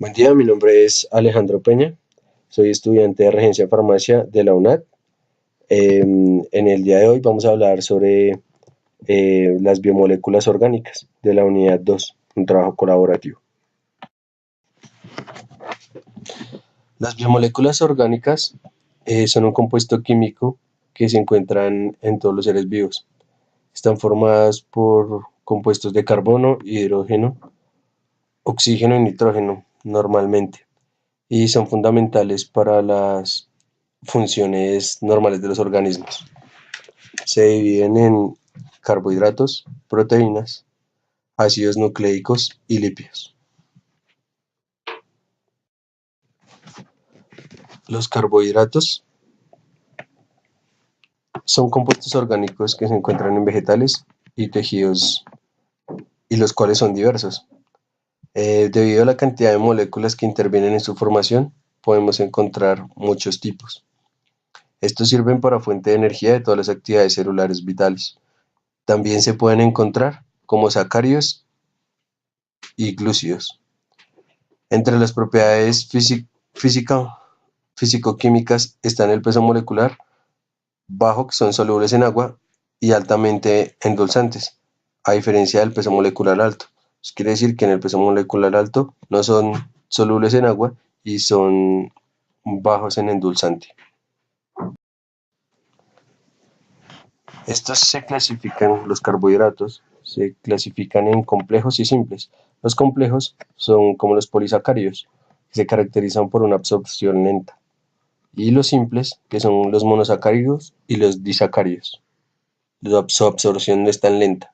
Buen día, mi nombre es Alejandro Peña, soy estudiante de Regencia de Farmacia de la UNAD. En el día de hoy vamos a hablar sobre las biomoléculas orgánicas de la unidad 2, un trabajo colaborativo. Las biomoléculas orgánicas son un compuesto químico que se encuentran en todos los seres vivos. Están formadas por compuestos de carbono, hidrógeno, oxígeno y nitrógeno normalmente, y son fundamentales para las funciones normales de los organismos. Se dividen en carbohidratos, proteínas, ácidos nucleicos y lípidos. Los carbohidratos son compuestos orgánicos que se encuentran en vegetales y tejidos, y los cuales son diversos. Debido a la cantidad de moléculas que intervienen en su formación, podemos encontrar muchos tipos. Estos sirven para fuente de energía de todas las actividades celulares vitales. También se pueden encontrar como sacáridos y glúcidos. Entre las propiedades físico-químicas están el peso molecular bajo, que son solubles en agua, y altamente endulzantes, a diferencia del peso molecular alto. Eso quiere decir que en el peso molecular alto no son solubles en agua y son bajos en endulzante. Los carbohidratos se clasifican en complejos y simples. Los complejos son como los polisacáridos, que se caracterizan por una absorción lenta, y los simples, que son los monosacáridos y los disacáridos. Su absorción no es tan lenta.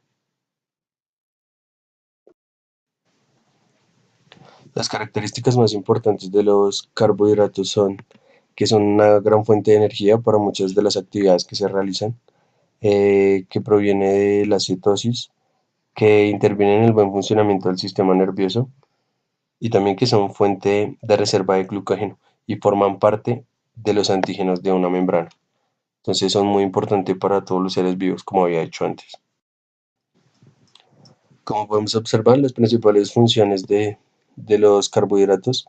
Las características más importantes de los carbohidratos son que son una gran fuente de energía para muchas de las actividades que se realizan, que proviene de la cetosis, que intervienen en el buen funcionamiento del sistema nervioso, y también que son fuente de reserva de glucógeno y forman parte de los antígenos de una membrana. Entonces son muy importantes para todos los seres vivos, como había dicho antes. Como podemos observar, las principales funciones de los carbohidratos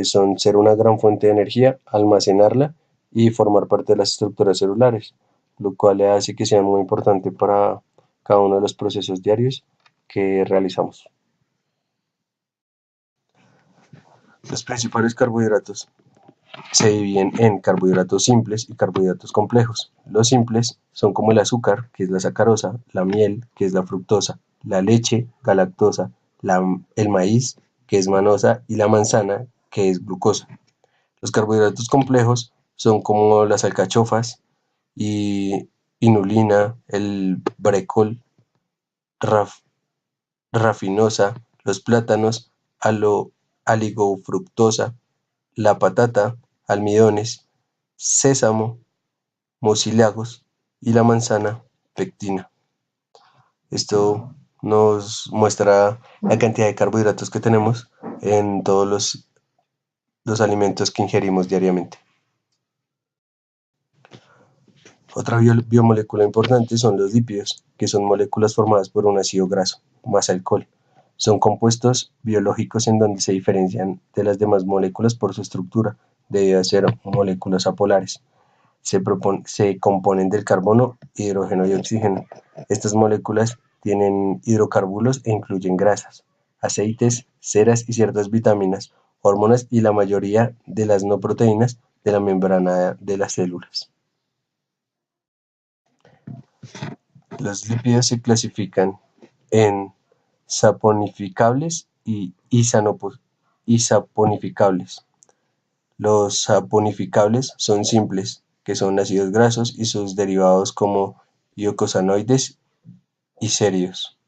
son ser una gran fuente de energía, almacenarla y formar parte de las estructuras celulares, lo cual hace que sea muy importante para cada uno de los procesos diarios que realizamos. Los principales carbohidratos se dividen en carbohidratos simples y carbohidratos complejos. Los simples son como el azúcar, que es la sacarosa, la miel, que es la fructosa, la leche, galactosa, el maíz, que es manosa, y la manzana, que es glucosa. Los carbohidratos complejos son como las alcachofas y inulina, el brécol, raf, rafinosa, los plátanos, aligofructosa, la patata, almidones, sésamo, mucílagos y la manzana, pectina. Esto nos muestra la cantidad de carbohidratos que tenemos en todos los alimentos que ingerimos diariamente. Otra biomolécula importante son los lípidos, que son moléculas formadas por un ácido graso más alcohol. Son compuestos biológicos en donde se diferencian de las demás moléculas por su estructura, debido a ser moléculas apolares. Se componen del carbono, hidrógeno y oxígeno. Estas moléculas tienen hidrocarburos e incluyen grasas, aceites, ceras y ciertas vitaminas, hormonas y la mayoría de las no proteínas de la membrana de las células. Los lípidos se clasifican en saponificables y isaponificables. Los saponificables son simples, que son ácidos grasos y sus derivados como icosanoides y cerios.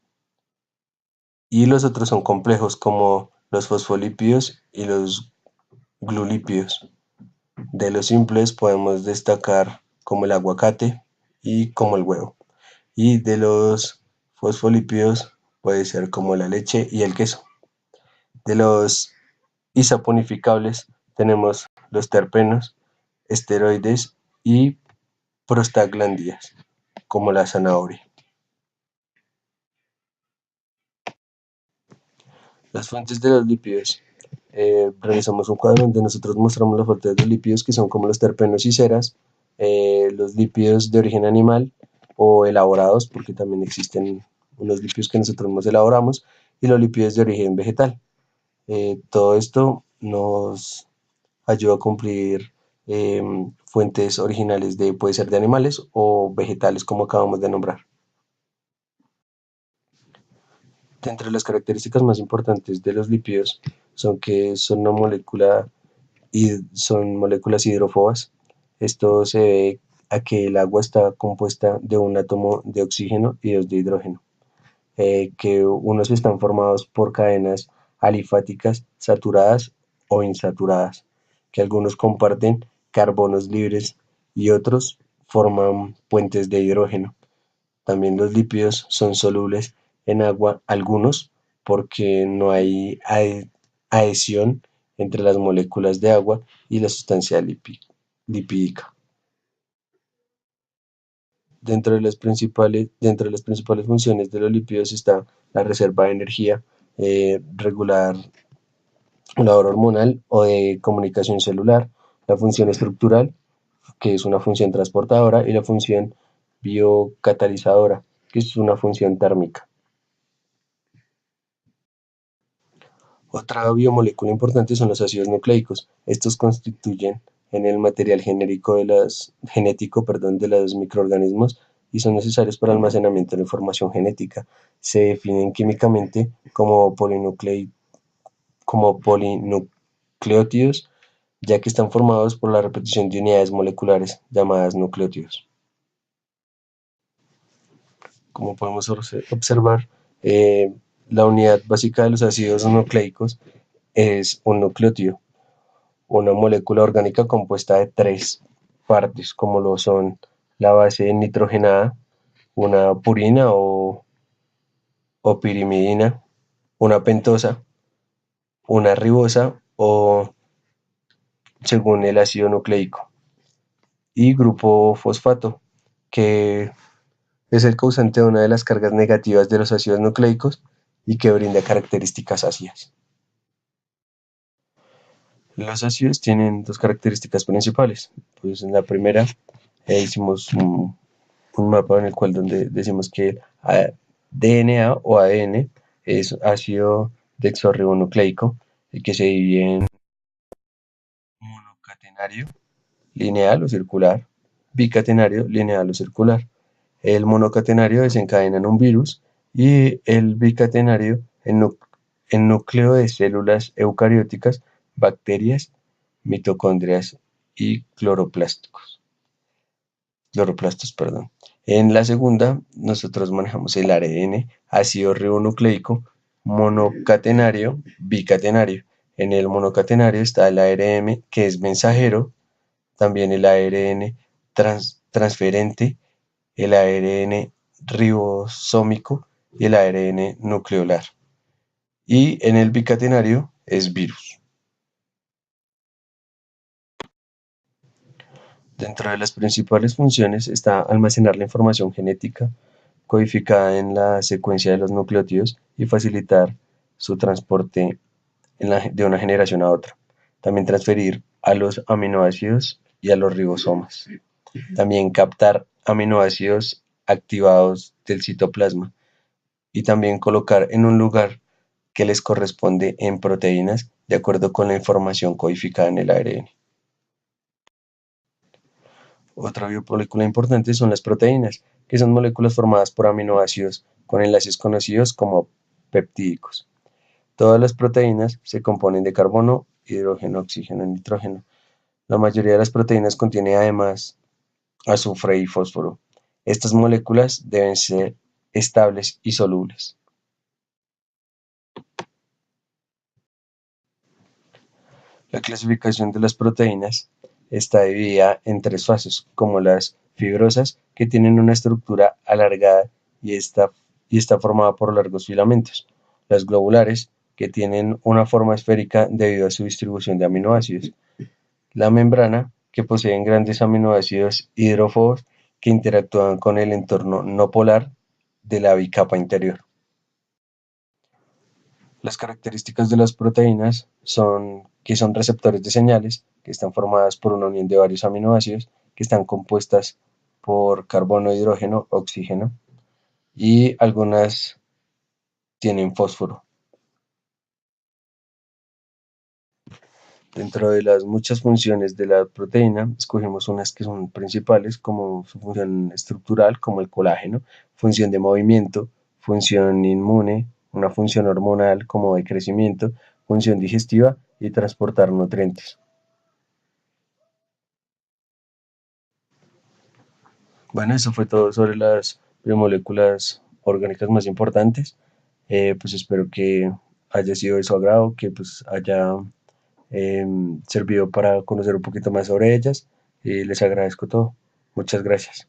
Y los otros son complejos, como los fosfolípidos y los glulípidos. De los simples podemos destacar como el aguacate y como el huevo. Y de los fosfolípidos puede ser como la leche y el queso. De los isaponificables tenemos los terpenos, esteroides y prostaglandinas, como la zanahoria. Las fuentes de los lípidos realizamos un cuadro donde nosotros mostramos las fuentes de lípidos que son como los terpenos y ceras, los lípidos de origen animal o elaborados, porque también existen unos lípidos que nosotros nos elaboramos, y los lípidos de origen vegetal. Todo esto nos ayuda a cumplir fuentes originales de, puede ser de animales o vegetales, como acabamos de nombrar. Entre las características más importantes de los lípidos son que son una molécula y son moléculas hidrófobas. Esto se debe a que el agua está compuesta de un átomo de oxígeno y dos de hidrógeno, que unos están formados por cadenas alifáticas saturadas o insaturadas, que algunos comparten carbonos libres y otros forman puentes de hidrógeno. También los lípidos son solubles en agua, algunos porque no hay adhesión entre las moléculas de agua y la sustancia lipídica. Dentro de las principales funciones de los lípidos está la reserva de energía, regular la labor hormonal o de comunicación celular, la función estructural, que es una función transportadora, y la función biocatalizadora, que es una función térmica. Otra biomolécula importante son los ácidos nucleicos. Estos constituyen en el material genético de los microorganismos y son necesarios para el almacenamiento de la información genética. Se definen químicamente como polinucleótidos, ya que están formados por la repetición de unidades moleculares llamadas nucleótidos. Como podemos observar, la unidad básica de los ácidos nucleicos es un nucleótido, una molécula orgánica compuesta de tres partes, como lo son la base nitrogenada, una purina o pirimidina, una pentosa, una ribosa o según el ácido nucleico, y grupo fosfato, que es el causante de una de las cargas negativas de los ácidos nucleicos y que brinda características ácidas. Los ácidos tienen dos características principales. Pues en la primera hicimos un mapa en el cual donde decimos que el DNA o ADN es ácido desoxirribonucleico y que se divide en monocatenario, lineal o circular, bicatenario, lineal o circular. El monocatenario desencadena en un virus y el bicatenario en núcleo de células eucarióticas, bacterias, mitocondrias y cloroplastos, perdón. En la segunda, nosotros manejamos el ARN, ácido ribonucleico, monocatenario, bicatenario. En el monocatenario está el ARN, que es mensajero, también el ARN transferente, el ARN ribosómico y el ARN nucleolar. Y en el bicatenario es virus. Dentro de las principales funciones está almacenar la información genética codificada en la secuencia de los nucleótidos y facilitar su transporte de una generación a otra. También transferir a los aminoácidos y a los ribosomas. También captar aminoácidos activados del citoplasma y también colocar en un lugar que les corresponde en proteínas de acuerdo con la información codificada en el ARN. Otra biomolécula importante son las proteínas, que son moléculas formadas por aminoácidos con enlaces conocidos como peptídicos. Todas las proteínas se componen de carbono, hidrógeno, oxígeno y nitrógeno. La mayoría de las proteínas contiene además azufre y fósforo. Estas moléculas deben ser estables y solubles. La clasificación de las proteínas está dividida en tres fases, como las fibrosas, que tienen una estructura alargada y está formada por largos filamentos; las globulares, que tienen una forma esférica debido a su distribución de aminoácidos; la membrana, que poseen grandes aminoácidos hidrófobos que interactúan con el entorno no polar de la bicapa interior. Las características de las proteínas son que son receptores de señales, que están formadas por una unión de varios aminoácidos, que están compuestas por carbono, hidrógeno, oxígeno, y algunas tienen fósforo. Dentro de las muchas funciones de la proteína, escogemos unas que son principales, como su función estructural, como el colágeno, función de movimiento, función inmune, una función hormonal, como de crecimiento, función digestiva y transportar nutrientes. Bueno, eso fue todo sobre las biomoléculas orgánicas más importantes. Pues espero que haya sido de su agrado, que pues haya servido para conocer un poquito más sobre ellas y les agradezco todo. Muchas gracias.